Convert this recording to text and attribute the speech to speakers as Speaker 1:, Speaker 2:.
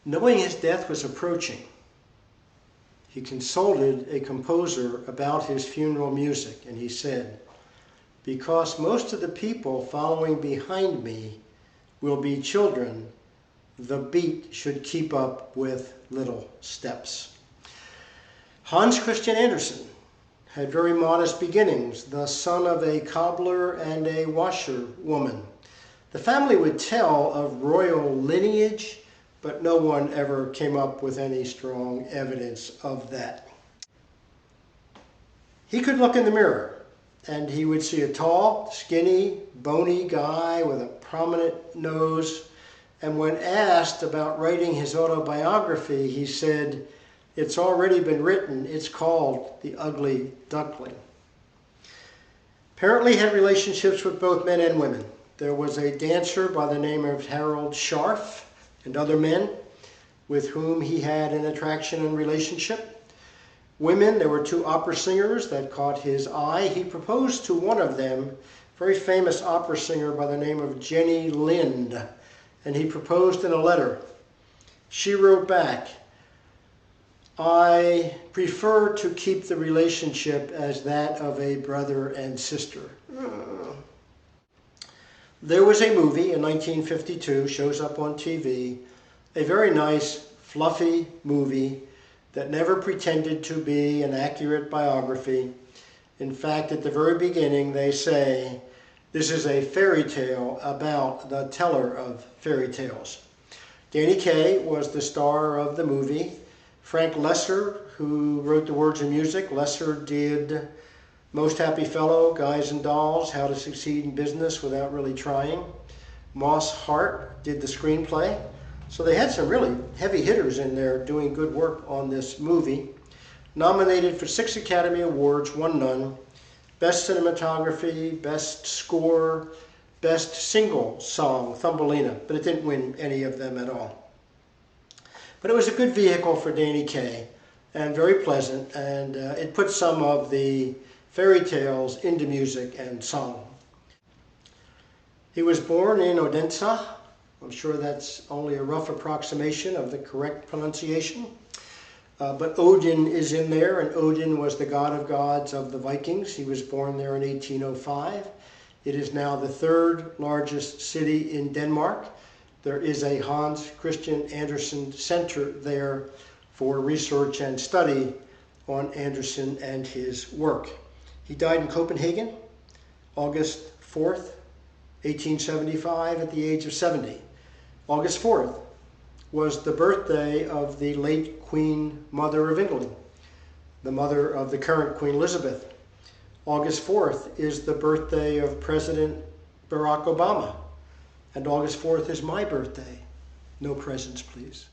Speaker 1: Knowing his death was approaching, he consulted a composer about his funeral music, and he said, "Because most of the people following behind me will be children, the beat should keep up with little steps." Hans Christian Andersen had very modest beginnings, the son of a cobbler and a washerwoman. The family would tell of royal lineage, but no one ever came up with any strong evidence of that. He could look in the mirror, and he would see a tall, skinny, bony guy with a prominent nose. And when asked about writing his autobiography, he said, "It's already been written. It's called The Ugly Duckling." Apparently he had relationships with both men and women. There was a dancer by the name of Harold Scharf and other men with whom he had an attraction and relationship. Women, there were two opera singers that caught his eye. He proposed to one of them, a very famous opera singer by the name of Jenny Lind, and he proposed in a letter. She wrote back, "I prefer to keep the relationship as that of a brother and sister." There was a movie in 1952, shows up on TV, a very nice, fluffy movie that never pretended to be an accurate biography. In fact, at the very beginning, they say, this is a fairy tale about the teller of fairy tales. Danny Kaye was the star of the movie. Frank Lesser, who wrote the words and music, Lesser did Most Happy Fellow, Guys and Dolls, How to Succeed in Business Without Really Trying. Moss Hart did the screenplay. So they had some really heavy hitters in there doing good work on this movie. Nominated for 6 Academy Awards, won none. Best Cinematography, Best Score, Best Single Song, Thumbelina, but it didn't win any of them at all. But it was a good vehicle for Danny Kaye, and very pleasant, and it put some of the fairy tales into music and song. He was born in Odense. I'm sure that's only a rough approximation of the correct pronunciation. But Odin is in there, and Odin was the god of gods of the Vikings. He was born there in 1805. It is now the 3rd largest city in Denmark. There is a Hans Christian Andersen Center there for research and study on Andersen and his work. He died in Copenhagen, August 4th, 1875, at the age of 70. August 4th was the birthday of the late Queen Mother of England, the mother of the current Queen Elizabeth. August 4th is the birthday of President Barack Obama, and August 4th is my birthday. No presents, please.